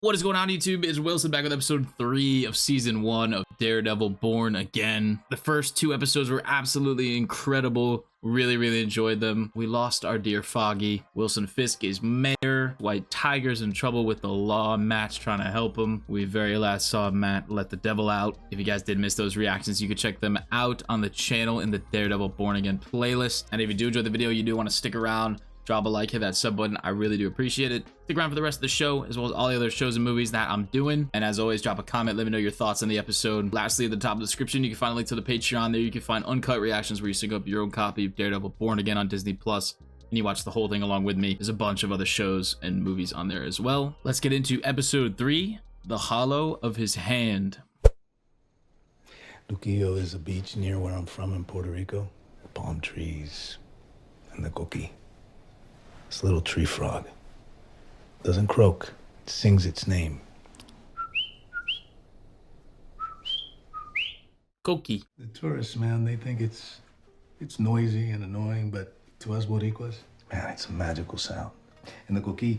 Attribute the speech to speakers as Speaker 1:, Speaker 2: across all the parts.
Speaker 1: What is going on, YouTube? It's Wilson back with episode 3 of season 1 of Daredevil Born Again. The first 2 episodes were absolutely incredible. Really enjoyed them. We lost our dear Foggy. Wilson Fisk is mayor. White Tiger's in trouble with the law. Matt's trying to help him. We very last saw Matt let the devil out. If you guys did miss those reactions, you can check them out on the channel in the Daredevil Born Again playlist. And if you do enjoy the video, you do want to stick around, drop a like, hit that sub button. I really do appreciate it. Stick around for the rest of the show, as well as all the other shows and movies that I'm doing. And as always, drop a comment, let me know your thoughts on the episode. Lastly, at the top of the description, you can find a link to the Patreon. There you can find uncut reactions where you sync up your own copy of Daredevil Born Again on Disney Plus, and you watch the whole thing along with me. There's a bunch of other shows and movies on there as well. Let's get into episode 3, The Hollow of His Hand.
Speaker 2: Luquillo is a beach near where I'm from in Puerto Rico. Palm trees and the coqui. This little tree frog doesn't croak, it sings its name.
Speaker 1: Coqui.
Speaker 2: The tourists, man, they think it's noisy and annoying, but to us Boricuas, man, it's a magical sound. And the coqui,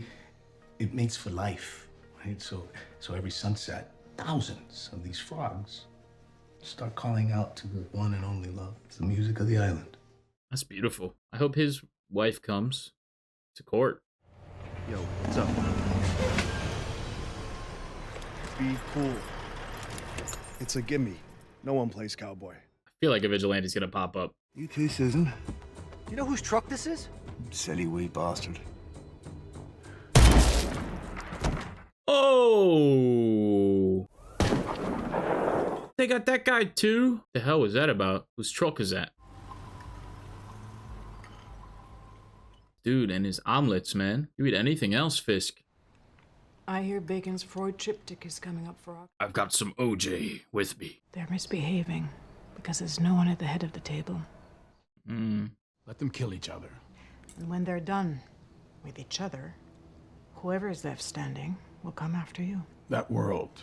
Speaker 2: it mates for life, right? So every sunset, thousands of these frogs start calling out to the one and only love. It's the music of the island.
Speaker 1: That's beautiful. I hope his wife comes to court.
Speaker 3: Yo, what's up? Be cool. It's a gimme. No one plays cowboy.
Speaker 1: I feel like a vigilante's gonna pop up.
Speaker 3: You too, Susan.
Speaker 4: You know whose truck this is?
Speaker 3: Silly wee bastard.
Speaker 1: Oh! They got that guy too? The hell was that about? Whose truck is that? Dude, and his omelets, man. You eat anything else, Fisk.
Speaker 5: I hear Bacon's Freud triptych is coming up for October.
Speaker 1: I've got some OJ with me.
Speaker 5: They're misbehaving because there's no one at the head of the table.
Speaker 6: Let them kill each other.
Speaker 5: And when they're done with each other, whoever is left standing will come after you.
Speaker 6: That world,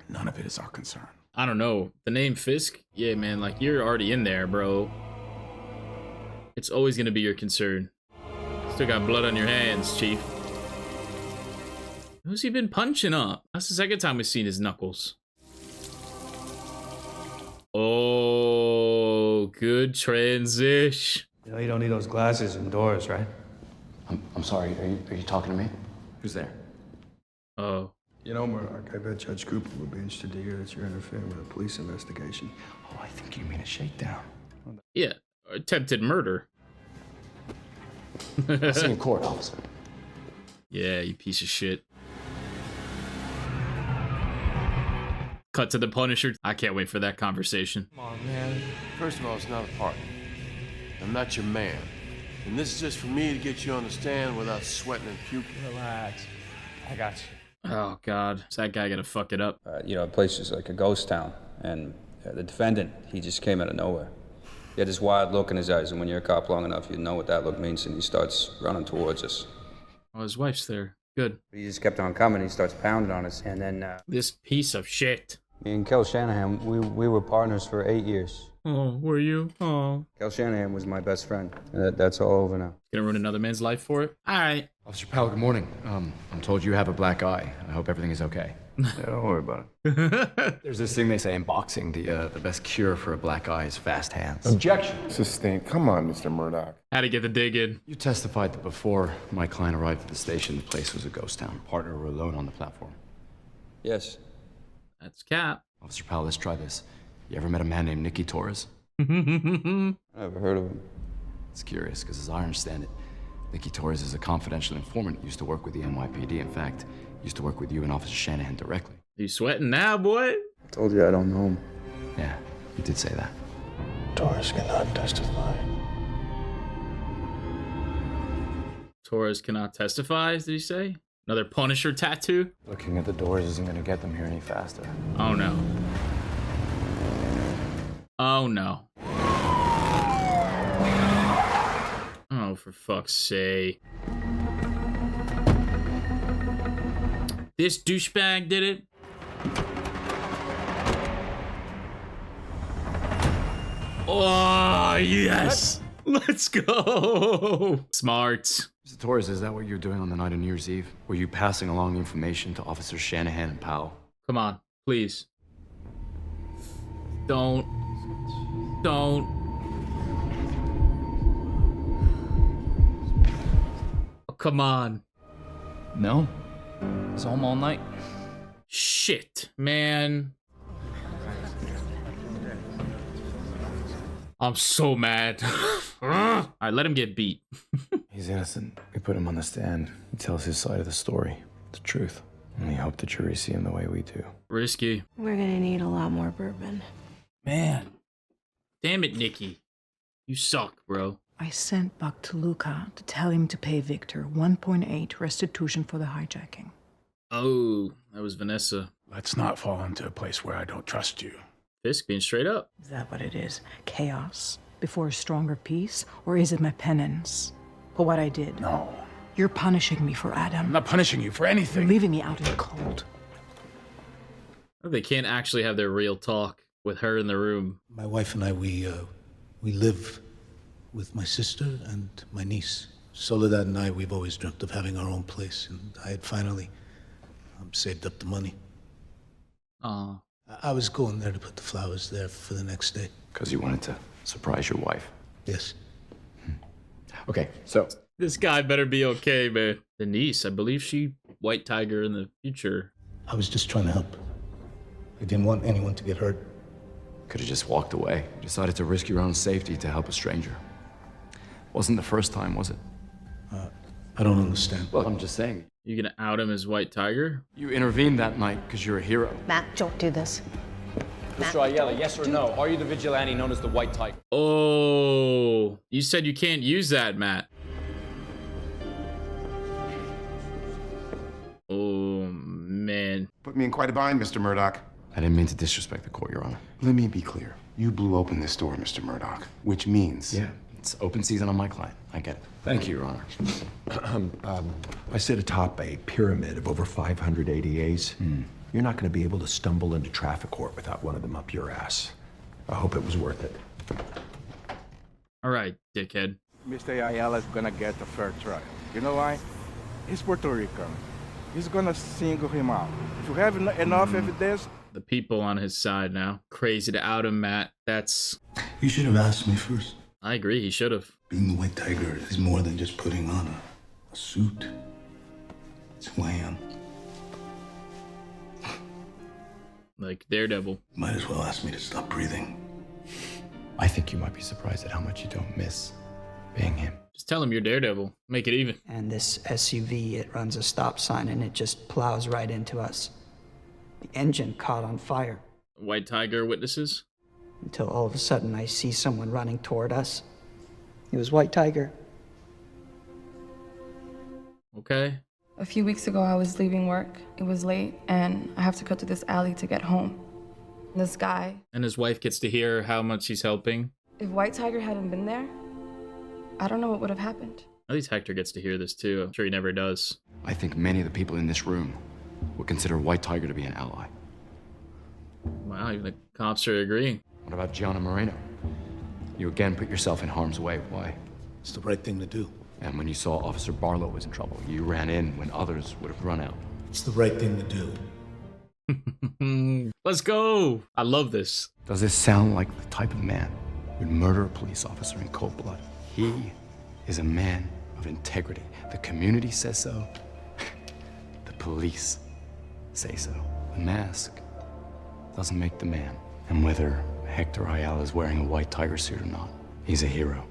Speaker 6: none of it is our concern.
Speaker 1: I don't know. The name Fisk? Yeah, man, like, you're already in there, bro. It's always gonna be your concern. Still got blood on your hands, Chief. Who's he been punching up? That's the second time we've seen his knuckles. Oh, good transition.
Speaker 7: You know you don't need those glasses indoors, right?
Speaker 8: I'm sorry, are you talking to me? Who's there?
Speaker 1: Oh.
Speaker 3: You know, Murdoch, I bet Judge Cooper would be interested to hear that you're interfering with a police investigation.
Speaker 8: Oh, I think you mean a shakedown.
Speaker 1: Yeah, attempted murder.
Speaker 8: I'll see you in court, officer.
Speaker 1: Yeah, you piece of shit. Cut to the Punisher. I can't wait for that conversation.
Speaker 9: Come on, man. First of all, it's not a party. I'm not your man. And this is just for me to get you on the stand without sweating and puking.
Speaker 7: Relax. I got you.
Speaker 1: Oh, God. Is that guy gonna fuck it up?
Speaker 7: You know, the place is like a ghost town, and the defendant, he just came out of nowhere. He had this wild look in his eyes, and when you're a cop long enough, you know what that look means, and he starts running towards us.
Speaker 1: Oh, his wife's there. Good.
Speaker 7: He just kept on coming, he starts pounding on us, and then
Speaker 1: This piece of shit.
Speaker 7: me and Kel Shanahan, we were partners for 8 years.
Speaker 1: Oh, were you? Oh.
Speaker 7: Kel Shanahan was my best friend. That's all over now.
Speaker 1: Gonna ruin another man's life for it? Alright.
Speaker 8: Officer Powell, good morning. I'm told you have a black eye. I hope everything is okay.
Speaker 7: Yeah, don't worry about it.
Speaker 8: There's this thing they say in boxing, the best cure for a black eye is fast hands.
Speaker 3: Objection. Sustained. Come on, Mr. Murdoch.
Speaker 1: Had to get the dig in.
Speaker 8: You testified that before my client arrived at the station, the place was a ghost town. Partner were alone on the platform.
Speaker 7: Yes.
Speaker 1: That's Cap.
Speaker 8: Officer Powell, let's try this. You ever met a man named Nicky Torres?
Speaker 7: I never heard of him.
Speaker 8: It's curious, because as I understand it, Nicky Torres is a confidential informant, used to work with the NYPD. In fact, used to work with you and Officer Shanahan directly.
Speaker 1: You sweating now, boy?
Speaker 7: I told you I don't know him.
Speaker 8: Yeah, you did say that.
Speaker 2: Torres cannot testify.
Speaker 1: Torres cannot testify, did he say? Another Punisher tattoo?
Speaker 8: Looking at the doors isn't going to get them here any faster.
Speaker 1: Oh, no. Oh, no. Oh, for fuck's sake. This douchebag did it? Oh, yes! Let's go! Smart.
Speaker 8: Mr. Torres, is that what you were doing on the night of New Year's Eve? Were you passing along information to Officers Shanahan and Powell?
Speaker 1: Come on, please. Don't. Oh, come on.
Speaker 10: No. I was home all night.
Speaker 1: Shit, man. I'm so mad. All right, let him get beat.
Speaker 10: He's innocent. We put him on the stand. He tells his side of the story. The truth. And we hope the jury see him the way we do.
Speaker 1: Risky.
Speaker 11: We're gonna need a lot more bourbon.
Speaker 1: Man. Damn it, Nikki. You suck, bro.
Speaker 5: I sent Buck to Luca to tell him to pay Victor 1.8 restitution for the hijacking.
Speaker 1: Oh, that was Vanessa.
Speaker 6: Let's not fall into a place where I don't trust you.
Speaker 1: Fisk being straight up.
Speaker 5: Is that what it is? Chaos before a stronger peace? Or is it my penance for what I did?
Speaker 6: No.
Speaker 5: You're punishing me for Adam.
Speaker 6: I'm not punishing you for
Speaker 5: You're
Speaker 6: anything.
Speaker 5: leaving me out in the cold.
Speaker 1: They can't actually have their real talk with her in the room.
Speaker 2: My wife and I, we live with my sister and my niece. Soledad and I, we've always dreamt of having our own place, and I had finally saved up the money.
Speaker 1: Aw.
Speaker 2: I was going there to put the flowers there for the next day.
Speaker 8: Because you wanted to surprise your wife.
Speaker 2: Yes.
Speaker 8: Okay, so
Speaker 1: This guy better be okay, man. Denise, I believe she White Tiger in the future.
Speaker 2: I was just trying to help. I didn't want anyone to get hurt.
Speaker 8: could have just walked away. You decided to risk your own safety to help a stranger. Wasn't the first time, was it?
Speaker 2: I don't understand.
Speaker 8: Well, I'm just saying.
Speaker 1: You gonna out him as White Tiger?
Speaker 8: You intervened that night because you're a hero.
Speaker 11: Matt, don't do this.
Speaker 12: Mr. Ayala, yes or no? Are you the vigilante known as the White Tiger?
Speaker 1: Oh, you said you can't use that, Matt. Oh, man.
Speaker 13: Put me in quite a bind, Mr. Murdoch.
Speaker 8: I didn't mean to disrespect the court, Your Honor.
Speaker 13: Let me be clear. You blew open this door, Mr. Murdoch, which means...
Speaker 8: Yeah, it's open season on my client. I get it. Thank you, Your Honor.
Speaker 14: I sit atop a pyramid of over 500 ADAs. You're not going to be able to stumble into traffic court without one of them up your ass. I hope it was worth it.
Speaker 1: All right, dickhead.
Speaker 15: Mr. Ayala's gonna get a fair trial. You know why? He's Puerto Rican. He's gonna single him out. If you have enough evidence...
Speaker 1: The people on his side now. Crazy to out him, Matt. That's...
Speaker 2: You should have asked me first.
Speaker 1: I agree, he should have.
Speaker 2: Being the White Tiger is more than just putting on a suit. It's who I am.
Speaker 1: Like Daredevil.
Speaker 2: Might as well ask me to stop breathing.
Speaker 10: I think you might be surprised at how much you don't miss being him.
Speaker 1: Just tell him you're Daredevil. Make it even.
Speaker 16: And this SUV, it runs a stop sign and it just plows right into us. The engine caught on fire.
Speaker 1: White Tiger witnesses?
Speaker 16: Until all of a sudden I see someone running toward us. It was White Tiger.
Speaker 1: Okay.
Speaker 17: A few weeks ago, I was leaving work. It was late, and I have to cut through this alley to get home. This guy...
Speaker 1: And his wife gets to hear how much he's helping.
Speaker 17: If White Tiger hadn't been there, I don't know what would have happened.
Speaker 1: At least Hector gets to hear this too. I'm sure he never does.
Speaker 8: I think many of the people in this room would consider White Tiger to be an ally.
Speaker 1: Wow, even the cops are agreeing.
Speaker 8: What about Gianna Moreno? You again put yourself in harm's way. Why?
Speaker 2: It's the right thing to do.
Speaker 8: And when you saw Officer Barlow was in trouble, you ran in when others would have run out.
Speaker 2: It's the right thing to
Speaker 1: do. Let's go. I love this.
Speaker 8: Does this sound like the type of man who'd murder a police officer in cold blood? He is a man of integrity. The community says so. The police say so. The mask doesn't make the man. And whether Hector Ayala is wearing a White Tiger suit or not, he's a hero.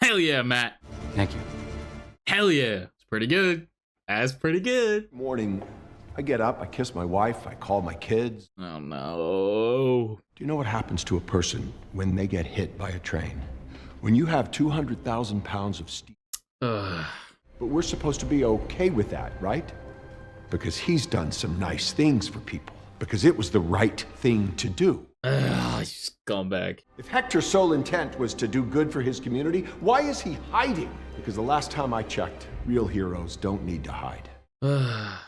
Speaker 1: Hell yeah, Matt.
Speaker 8: Thank you.
Speaker 1: Hell yeah. It's pretty good. That's pretty good.
Speaker 14: Morning, I get up, I kiss my wife, I call my kids.
Speaker 1: Oh no.
Speaker 14: Do you know what happens to a person when they get hit by a train? When you have 200,000 pounds of steel. But we're supposed to be okay with that, right? Because he's done some nice things for people. Because it was the right thing to do.
Speaker 1: He's gone back.
Speaker 14: If Hector's sole intent was to do good for his community, why is he hiding? Because the last time I checked, real heroes don't need to hide.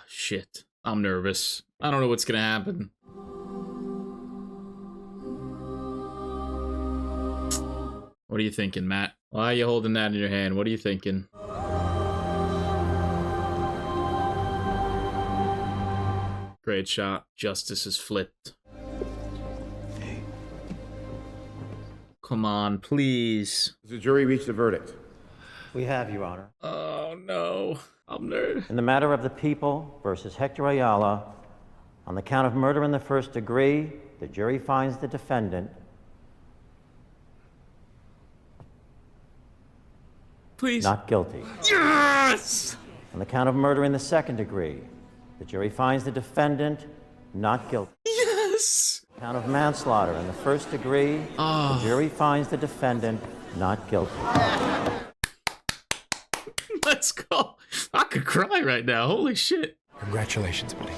Speaker 1: Shit. I'm nervous. I don't know what's gonna happen. What are you thinking, Matt? Why are you holding that in your hand? What are you thinking? Great shot. Justice is flipped. Come on, please.
Speaker 18: Has the jury reached a verdict?
Speaker 19: We have, Your Honor.
Speaker 1: Oh, no. I'm nerd.
Speaker 19: In the matter of the people versus Hector Ayala, on the count of murder in the first degree, the jury finds the defendant.
Speaker 1: Please.
Speaker 19: Not guilty.
Speaker 1: Yes!
Speaker 19: On the count of murder in the second degree, the jury finds the defendant not guilty.
Speaker 1: Yes!
Speaker 19: Count of manslaughter in the first degree, the jury finds the defendant not guilty.
Speaker 1: Let's go. I could cry right now. Holy shit.
Speaker 10: Congratulations, buddy.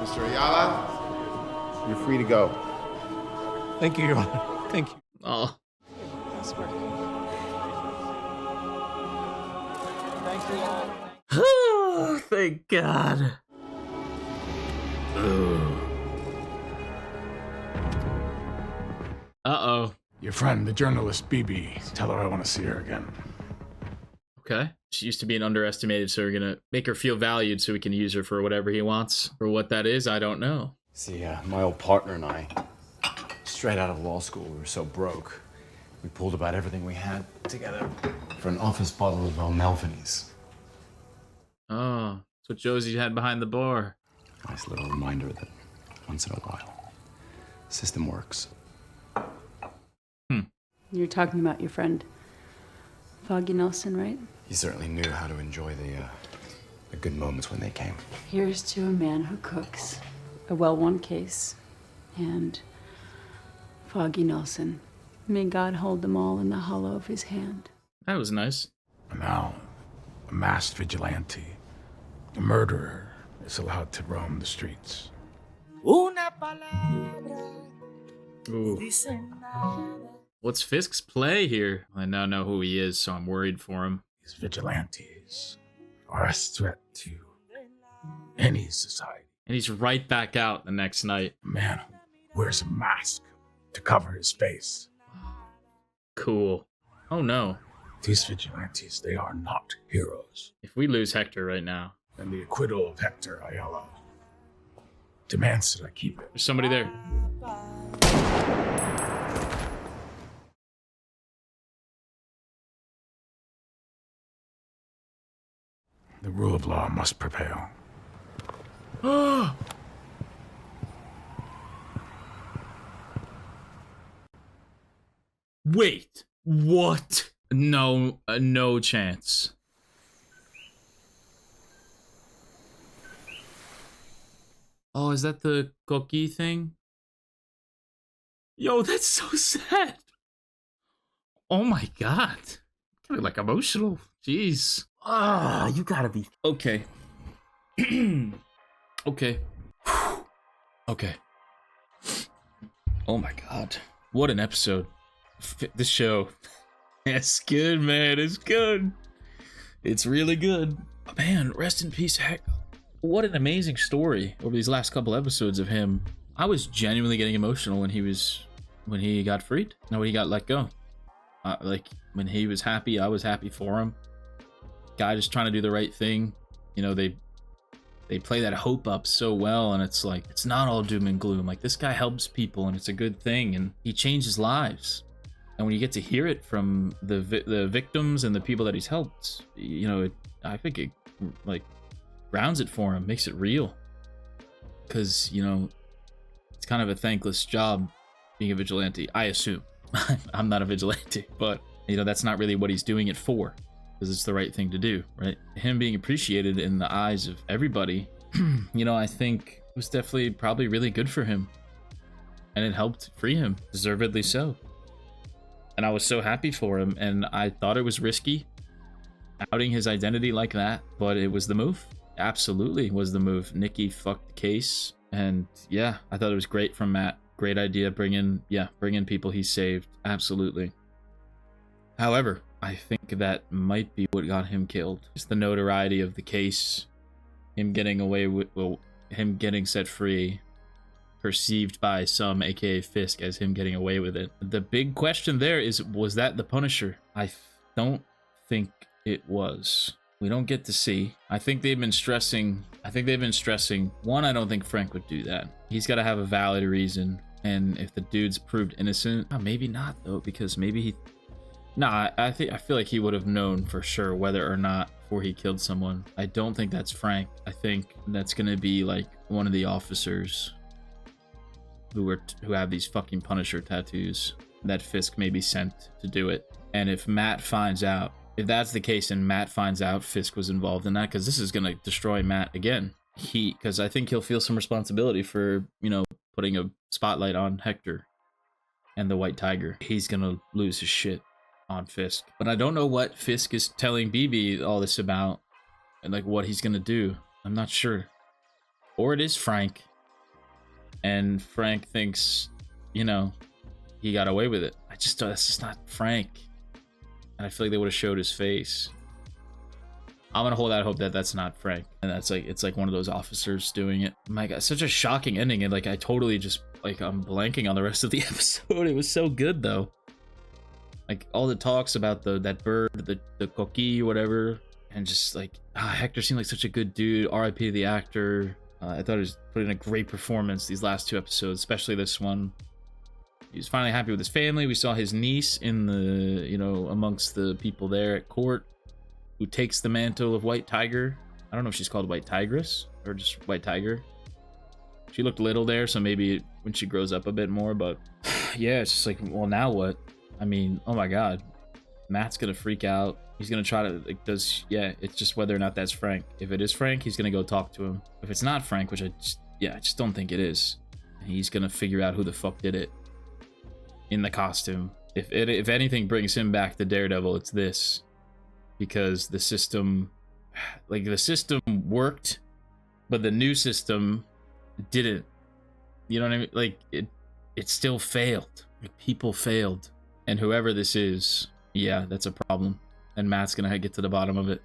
Speaker 18: Mr. Ayala, you're free to go.
Speaker 2: Thank you, Your Honor. Thank you.
Speaker 1: Oh.
Speaker 5: Nice work.
Speaker 1: Oh, thank God. Uh-oh.
Speaker 6: Your friend, the journalist BB. Tell her I want to see her again.
Speaker 1: Okay. She used to be an underestimated, so we're gonna make her feel valued so we can use her for whatever he wants. For what that is, I don't know.
Speaker 8: See, my old partner and I, straight out of law school, we were so broke. We pulled about everything we had together for an office bottle of Melvin's.
Speaker 1: Oh, that's what Josie had behind the bar.
Speaker 8: Nice little reminder that once in a while, the system works.
Speaker 20: You're talking about your friend, Foggy Nelson, right?
Speaker 8: He certainly knew how to enjoy the good moments when they came.
Speaker 20: Here's to a man who cooks, a well-won case, and Foggy Nelson. May God hold them all in the hollow of his hand.
Speaker 1: That was nice.
Speaker 6: And now, a masked vigilante, a murderer, is allowed to roam the streets.
Speaker 1: Ooh. What's Fisk's play here? I now know who he is, so I'm worried for him.
Speaker 6: These vigilantes are a threat to any society.
Speaker 1: And he's right back out the next night.
Speaker 6: A man who wears a mask to cover his face.
Speaker 1: Cool. Oh no.
Speaker 6: These vigilantes, they are not heroes.
Speaker 1: If we lose Hector right now.
Speaker 6: And the acquittal of Hector Ayala demands that I keep it.
Speaker 1: There's somebody there.
Speaker 6: The rule of law must prevail.
Speaker 1: Wait, what? No, no chance. Oh, is that the cookie thing? Yo, that's so sad. Oh my God. Getting like emotional. Jeez.
Speaker 19: Ah, you gotta be.
Speaker 1: Okay. Okay. Okay. Oh my God. What an episode. This show. It's good, man. It's good. It's really good. Man, rest in peace, Heck. What an amazing story over these last couple episodes of him. I was genuinely getting emotional when he got freed. No, when he got let go. Like when he was happy, I was happy for him. Guy just trying to do the right thing. You know, they play that hope up so well, and it's like it's not all doom and gloom. Like this guy helps people, and it's a good thing, and he changes lives. And when you get to hear it from the victims and the people that he's helped, you know, I think it like grounds it for him, makes it real. Because you know, it's kind of a thankless job being a vigilante. I assume. I'm not a vigilante, but you know that's not really what he's doing it for. Because it's the right thing to do, right? Him being appreciated in the eyes of everybody, you know, I think it was definitely probably really good for him. And it helped free him, deservedly so. And I was so happy for him, and I thought it was risky, outing his identity like that, but it was the move. Absolutely was the move. Nikki fucked the case, and yeah, I thought it was great from Matt. Great idea, bring in people he saved, absolutely. However, I think that might be what got him killed. Just the notoriety of the case, him getting away with, well, him getting set free, perceived by some, aka Fisk, as him getting away with it. The big question there is, was that the Punisher? I don't think it was. We don't get to see. I think they've been stressing, one, I don't think Frank would do that. He's got to have a valid reason. And if the dude's proved innocent, maybe not though, because maybe he, I feel like he would have known for sure whether or not before he killed someone. I don't think that's Frank. I think that's gonna be like one of the officers who have these fucking Punisher tattoos that Fisk may be sent to do it. And if Matt finds out, if that's the case and Matt finds out Fisk was involved in that, because this is gonna destroy Matt again. Because I think he'll feel some responsibility for, you know, putting a spotlight on Hector and the White Tiger. He's gonna lose his shit on Fisk. But I don't know what Fisk is telling BB all this about and like what he's gonna do. I'm not sure. Or it is Frank. And Frank thinks, you know, he got away with it. That's just not Frank. And I feel like they would have showed his face. I'm gonna hold out hope that that's not Frank, and that's like, it's like one of those officers doing it. My God, such a shocking ending, and like I totally just like, I'm blanking on the rest of the episode. It was so good though. Like all the talks about that bird, the coquille, whatever, and just like Hector seemed like such a good dude. R.I.P. to the actor. I thought he was putting in a great performance these last two episodes, especially this one. He was finally happy with his family. We saw his niece in the, you know, amongst the people there at court, who takes the mantle of White Tiger. I don't know if she's called White Tigress or just White Tiger. She looked little there, so maybe when she grows up a bit more, but yeah, it's just like, well, now what? I mean, oh my God. Matt's gonna freak out. He's gonna try to, like, it's just whether or not that's Frank. If it is Frank, he's gonna go talk to him. If it's not Frank, which I just don't think it is, he's gonna figure out who the fuck did it in the costume. If anything brings him back to Daredevil, it's this. Because the system worked, but the new system didn't. You know what I mean? Like it still failed. Like people failed, and whoever this is, yeah, that's a problem. And Matt's gonna get to the bottom of it,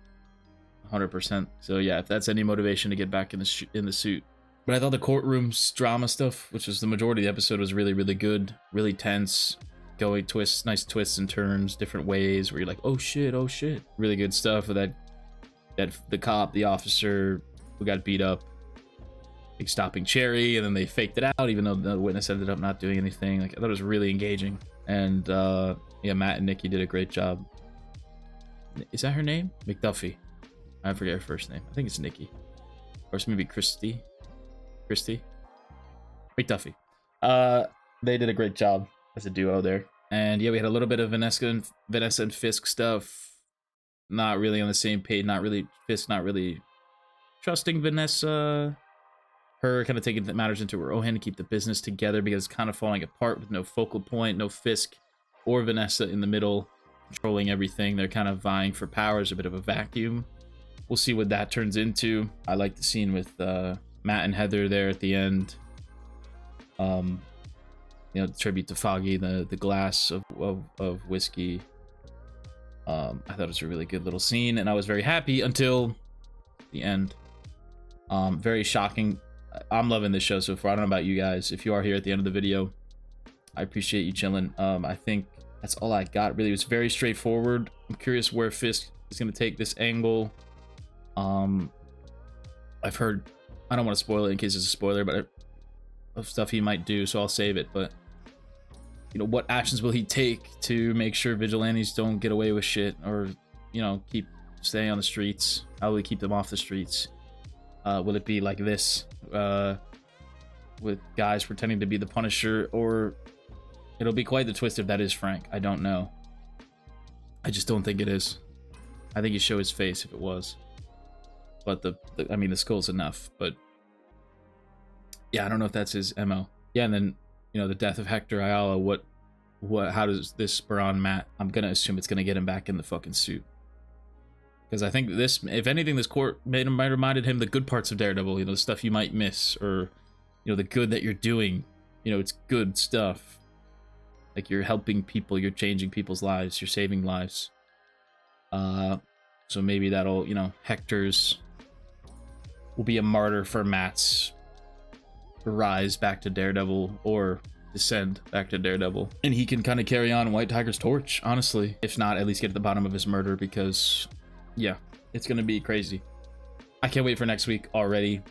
Speaker 1: 100%. So yeah, if that's any motivation to get back in the suit. But I thought the courtroom drama stuff, which was the majority of the episode, was really, really good, really tense. Going twists, nice twists and turns, different ways where you're like, oh shit, really good stuff. With that the cop, the officer who got beat up, like stopping Cherry, and then they faked it out, even though the witness ended up not doing anything. Like I thought it was really engaging, and yeah, Matt and Nikki did a great job. Is that her name? McDuffie. I forget her first name. I think it's Nikki, or it's maybe Christy. McDuffie. They did a great job as a duo there. And yeah, we had a little bit of Vanessa and Fisk stuff. Not really on the same page. Fisk not really trusting Vanessa. Her kind of taking matters into her own hand to keep the business together, because it's kind of falling apart with no focal point, no Fisk or Vanessa in the middle controlling everything. They're kind of vying for power. There's a bit of a vacuum. We'll see what that turns into. I like the scene with Matt and Heather there at the end. You know, the tribute to Foggy, the glass of whiskey. I thought it was a really good little scene, and I was very happy until the end. Very shocking. I'm loving this show so far. I don't know about you guys. If you are here at the end of the video, I appreciate you chilling. I think that's all I got. Really, it was very straightforward. I'm curious where Fisk is going to take this angle. I've heard, I don't want to spoil it in case it's a spoiler, but of stuff he might do, so I'll save it. But you know, what actions will he take to make sure vigilantes don't get away with shit, or, you know, stay on the streets? How will he keep them off the streets? Will it be like this, with guys pretending to be the Punisher, or it'll be quite the twist if that is Frank? I don't know. I just don't think it is. I think he'd show his face if it was. But I mean, the skull's enough. But yeah, I don't know if that's his MO. Yeah, and then, you know, the death of Hector Ayala, how does this spur on Matt? I'm gonna assume it's gonna get him back in the fucking suit. Because I think this, if anything, this court might have reminded him the good parts of Daredevil, you know, the stuff you might miss, or, you know, the good that you're doing. You know, it's good stuff. Like, you're helping people, you're changing people's lives, you're saving lives. So maybe that'll, you know, Hector's will be a martyr for Matt's rise back to Daredevil or descend back to Daredevil, and he can kind of carry on White Tiger's torch, honestly. If not, at least get to the bottom of his murder, because yeah, it's gonna be crazy. I can't wait for next week already.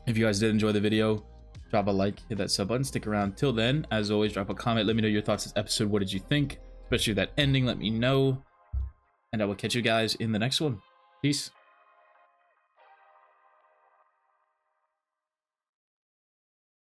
Speaker 1: If you guys did enjoy the video, drop a like, hit that sub button, stick around till then. As always, drop a comment, let me know your thoughts this episode. What did you think, especially that ending? Let me know, and I will catch you guys in the next one. Peace.